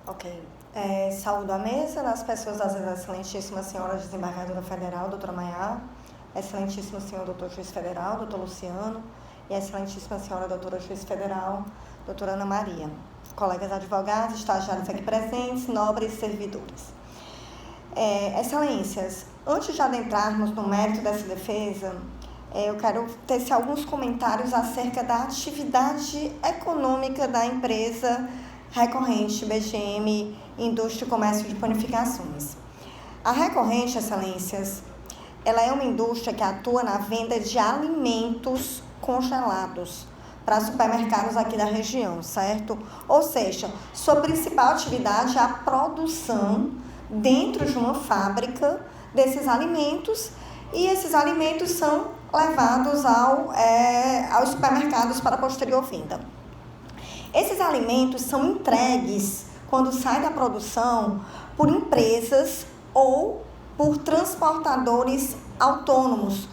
Ok. Saúdo a mesa, nas pessoas das excelentíssima senhora desembargadora federal, doutora Maiá, excelentíssimo senhor doutor juiz federal, doutor Luciano, e excelentíssima senhora doutora juiz federal, doutora Ana Maria, colegas advogados, estagiários aqui presentes, nobres servidores. Excelências, antes de adentrarmos no mérito dessa defesa, eu quero tecer alguns comentários acerca da atividade econômica da empresa recorrente BGM Indústria e Comércio de Panificações. A recorrente, excelências, ela é uma indústria que atua na venda de alimentos congelados para supermercados aqui da região, certo? Ou seja, sua principal atividade é a produção dentro de uma fábrica desses alimentos, e esses alimentos são levados aos supermercados para posterior venda. Esses alimentos são entregues, quando sai da produção, por empresas ou por transportadores autônomos,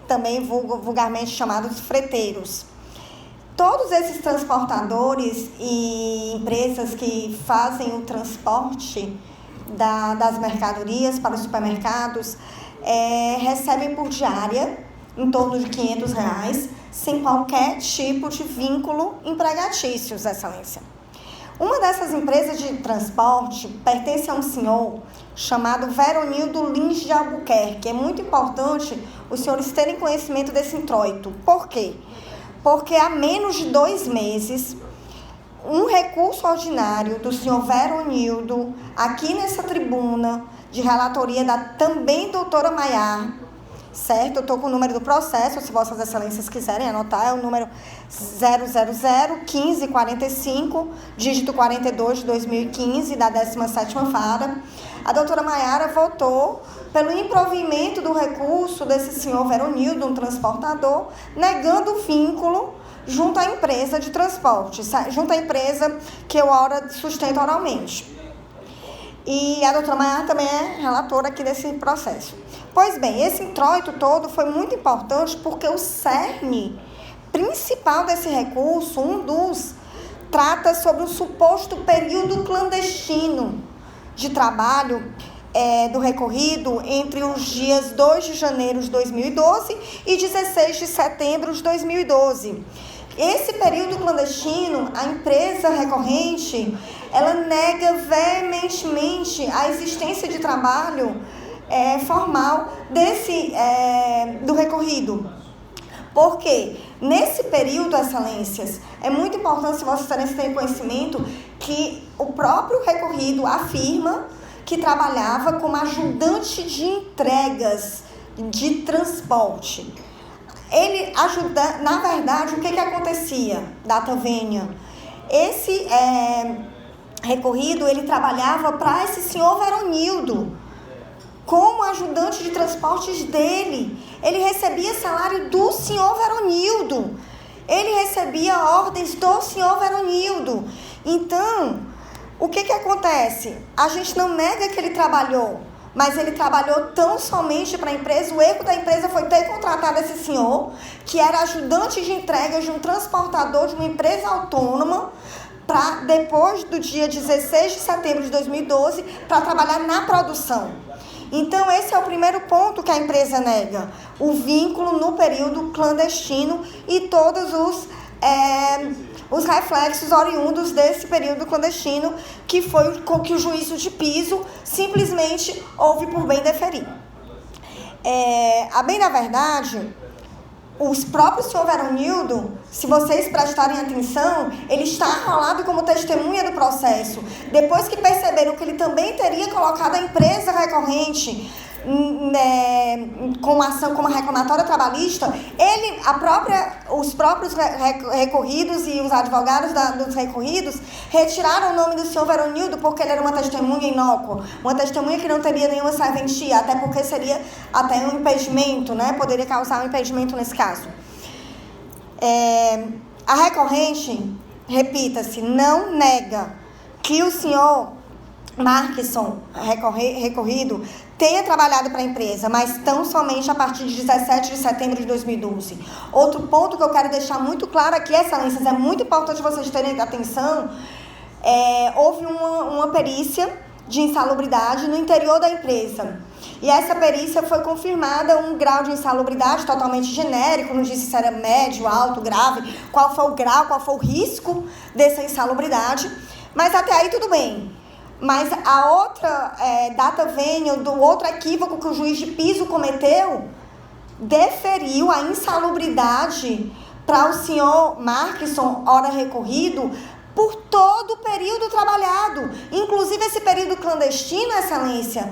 também vulgarmente chamados freteiros. Todos esses transportadores e empresas que fazem o transporte das mercadorias para os supermercados recebem por diária em torno de R$500, sem qualquer tipo de vínculo empregatícios, excelência. Uma dessas empresas de transporte pertence a um senhor chamado Veronildo Lins de Albuquerque. É muito importante os senhores terem conhecimento desse introito. Por quê? Porque há menos de 2 meses, um recurso ordinário do senhor Veronildo, aqui nessa tribuna, de relatoria da também doutora Maiá, certo? Eu estou com o número do processo, se vossas excelências quiserem anotar, é o número 000-1545, dígito 42 de 2015, da 17ª Vara. A doutora Maiara votou pelo improvimento do recurso desse senhor Veronildo, um transportador, negando o vínculo junto à empresa de transporte, junto à empresa que eu sustento oralmente. E a doutora Maiara também é relatora aqui desse processo. Pois bem, esse introito todo foi muito importante porque o cerne principal desse recurso, trata sobre o suposto período clandestino de trabalho do recorrido entre os dias 2 de janeiro de 2012 e 16 de setembro de 2012. Esse período clandestino, a empresa recorrente, ela nega veementemente a existência de trabalho formal do recorrido. Porque nesse período, excelências, é muito importante, se vossas excelências terem conhecimento, que o próprio recorrido afirma que trabalhava como ajudante de entregas de transporte. Ele ajuda, na verdade, o que acontecia, data vênia? Esse recorrido, ele trabalhava para esse senhor Veronildo, como ajudante de transportes dele. Ele recebia salário do senhor Veronildo. Ele recebia ordens do senhor Veronildo. Então, o que acontece? A gente não nega que ele trabalhou, mas ele trabalhou tão somente para a empresa. O erro da empresa foi ter contratado esse senhor, que era ajudante de entregas de um transportador de uma empresa autônoma, para depois do dia 16 de setembro de 2012, para trabalhar na produção. Então, esse é o primeiro ponto que a empresa nega, o vínculo no período clandestino e todos os reflexos oriundos desse período clandestino, que foi com que o juízo de piso simplesmente houve por bem deferir. A bem da verdade, os próprios senhor Veronildo, se vocês prestarem atenção, ele está arrolado como testemunha do processo. Depois que perceberam que ele também teria colocado a empresa recorrente com ação como reclamatória trabalhista, os próprios recorridos e os advogados dos recorridos retiraram o nome do senhor Veronildo porque ele era uma testemunha inócua, uma testemunha que não teria nenhuma serventia, até porque seria até um impedimento, né? Poderia causar um impedimento nesse caso. A recorrente, repita-se, não nega que o senhor Marqueson, recorrido, tenha trabalhado para a empresa, mas tão somente a partir de 17 de setembro de 2012. Outro ponto que eu quero deixar muito claro aqui, excelências, é muito importante vocês terem atenção, houve uma perícia de insalubridade no interior da empresa. E essa perícia foi confirmada um grau de insalubridade totalmente genérico, não disse se era médio, alto, grave, qual foi o grau, qual foi o risco dessa insalubridade. Mas até aí tudo bem. Mas a outra data vênia, do outro equívoco que o juiz de piso cometeu, deferiu a insalubridade para o senhor Marqueson, ora recorrido, por todo o período trabalhado, inclusive esse período clandestino, excelência,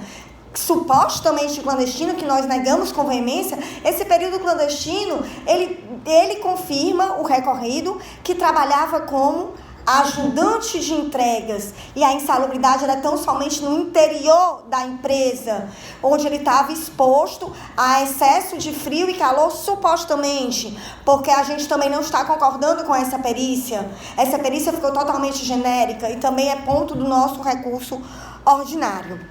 supostamente clandestino, que nós negamos com veemência. Esse período clandestino, ele confirma, o recorrido, que trabalhava como ajudante de entregas, e a insalubridade era tão somente no interior da empresa, onde ele estava exposto a excesso de frio e calor, supostamente, porque a gente também não está concordando com essa perícia. Essa perícia ficou totalmente genérica e também é ponto do nosso recurso ordinário.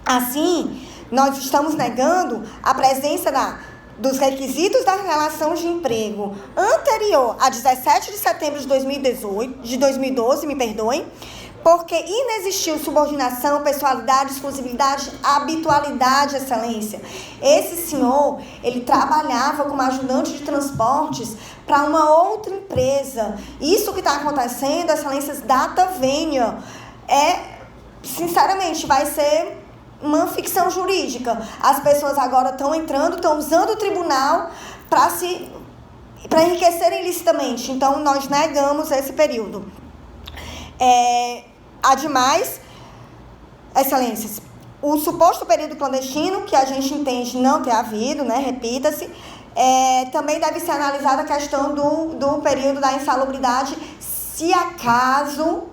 Assim, nós estamos negando a presença dos requisitos da relação de emprego anterior a 17 de setembro de 2012, porque inexistiu subordinação, pessoalidade, exclusividade, habitualidade, excelência. Esse senhor, ele trabalhava como ajudante de transportes para uma outra empresa. Isso que está acontecendo, excelências, data vênia, sinceramente, vai ser uma ficção jurídica. As pessoas agora estão usando o tribunal para enriquecerem ilicitamente. Então, nós negamos esse período. Ademais, excelências, o suposto período clandestino, que a gente entende não ter havido, né, repita-se, também deve ser analisada a questão do período da insalubridade, se acaso,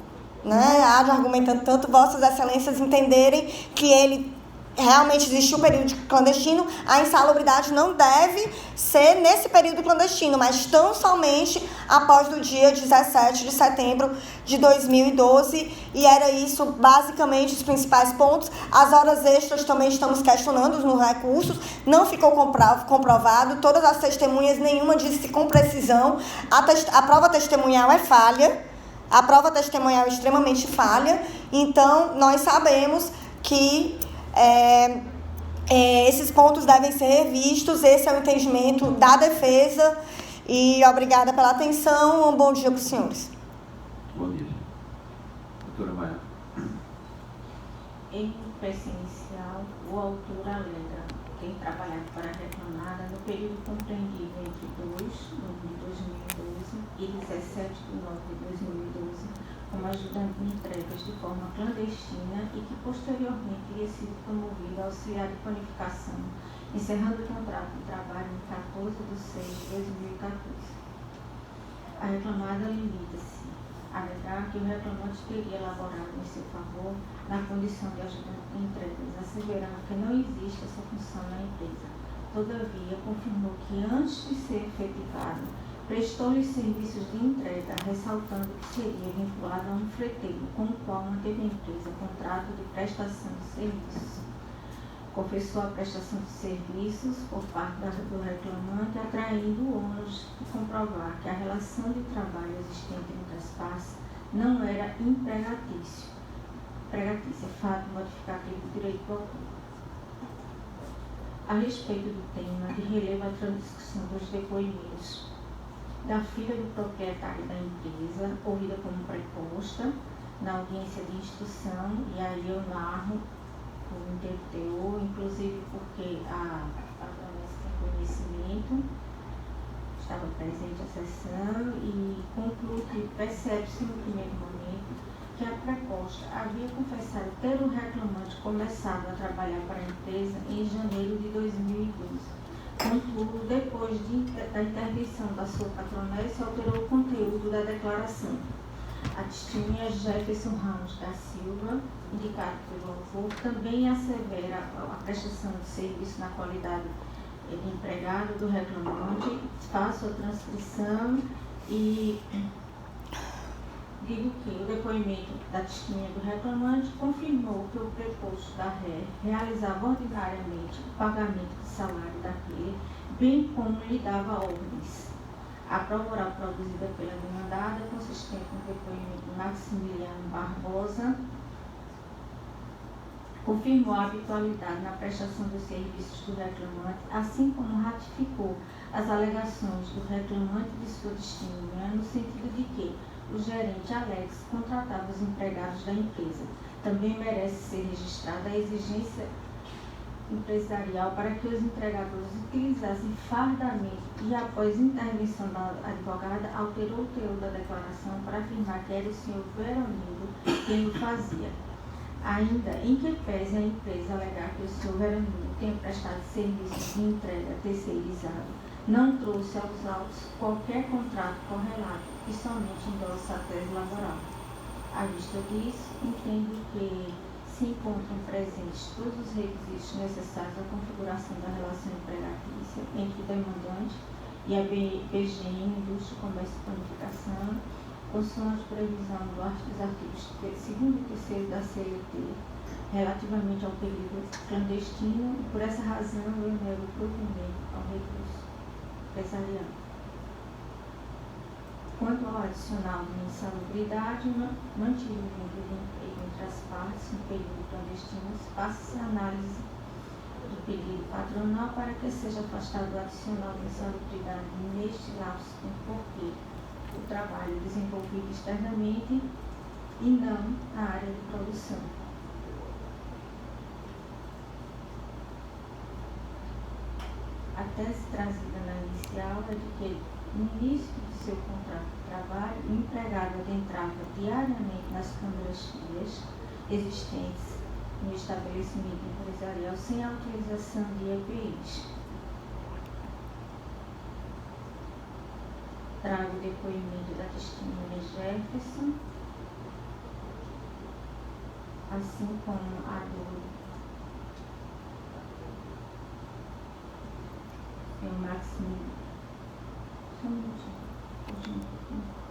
né, argumentando tanto vossas excelências entenderem que ele realmente existiu um período clandestino, a insalubridade não deve ser nesse período clandestino, mas tão somente após o dia 17 de setembro de 2012, e era isso basicamente os principais pontos. As horas extras também estamos questionando nos recursos, não ficou comprovado, todas as testemunhas, nenhuma disse com precisão, a prova testemunhal é falha, a prova testemunhal é extremamente falha, então nós sabemos que esses pontos devem ser revistos. Esse é o entendimento da defesa e obrigada pela atenção. Um bom dia para os senhores. Bom dia. Doutora Maia. Em peça inicial, o autor alega ter trabalhado para a reclamada no período compreendido entre 2 de 2012 e 17 de 9 de 2012, como ajudante de entregas de forma clandestina e que posteriormente teria sido promovido a auxiliar de planificação, encerrando o contrato de trabalho em 14 de 6 de 2014. A reclamada limita-se a alegar que o reclamante teria elaborado em seu favor na condição de ajudante de entregas, asseverando que não existe essa função na empresa. Todavia, confirmou que antes de ser efetivado, prestou-lhe serviços de entrega, ressaltando que seria vinculado a um freteiro, com o qual manteve a empresa contrato de prestação de serviços. Confessou a prestação de serviços por parte do reclamante, atraindo o ônus de comprovar que a relação de trabalho existente entre as partes não era empregatício, fato modificativo do direito do autor. A respeito do tema, de relevo a transcrição dos depoimentos da filha do proprietário da empresa, ouvida como preposta na audiência de instrução, e aí eu narro o interteor, inclusive porque a promessa tem conhecimento, estava presente a sessão, e concluo que percebe-se no primeiro momento que a preposta havia confessado ter o reclamante começado a trabalhar para a empresa em janeiro de 2012. Contudo, depois da intervenção da sua patronessa, alterou o conteúdo da declaração. A testemunha Jefferson Ramos da Silva, indicado pelo autor, também assevera a prestação de serviço na qualidade de empregado do reclamante. Faço a transcrição e digo que o depoimento da testemunha do reclamante confirmou que o preposto da ré realizava ordinariamente o pagamento de salário daquele, bem como lhe dava ordens. A prova oral produzida pela demandada, consistente no depoimento de Maximiliano Barbosa, confirmou a habitualidade na prestação dos serviços do reclamante, assim como ratificou as alegações do reclamante e de sua testemunha, no sentido de que o gerente Alex contratava os empregados da empresa. Também merece ser registrada a exigência empresarial para que os empregadores utilizassem fardamento e, após intervenção da advogada, alterou o teor da declaração para afirmar que era o senhor Veronildo quem o fazia. Ainda em que pese a empresa alegar que o senhor Veronildo tenha prestado serviços de entrega terceirizado, não trouxe aos autos qualquer contrato correlato e somente endossa a tese laboral. À vista disso, entendo que se encontram presentes todos os requisitos necessários à configuração da relação empregatícia entre o demandante e a BGM, Indústria, Comércio e Planificação, consoante previsão dos artigos 2º e 3º da CLT, relativamente ao período clandestino, e por essa razão eu nego o provimento ao recurso empresarial. Quanto ao adicional de insalubridade, mantido o vínculo de emprego entre as partes no período clandestino, passa-se a análise do pedido patronal para que seja afastado o adicional de insalubridade neste lapso de tempo, porque o trabalho desenvolvido externamente e não na área de produção. A tese trazida na inicial é de que, no início de seu contrato de trabalho, o empregado adentrava diariamente nas câmaras frias existentes no estabelecimento empresarial sem a utilização de EPIs. Trago o depoimento da testemunha Jefferson, assim como a do Maximiliano. Só um minutinho.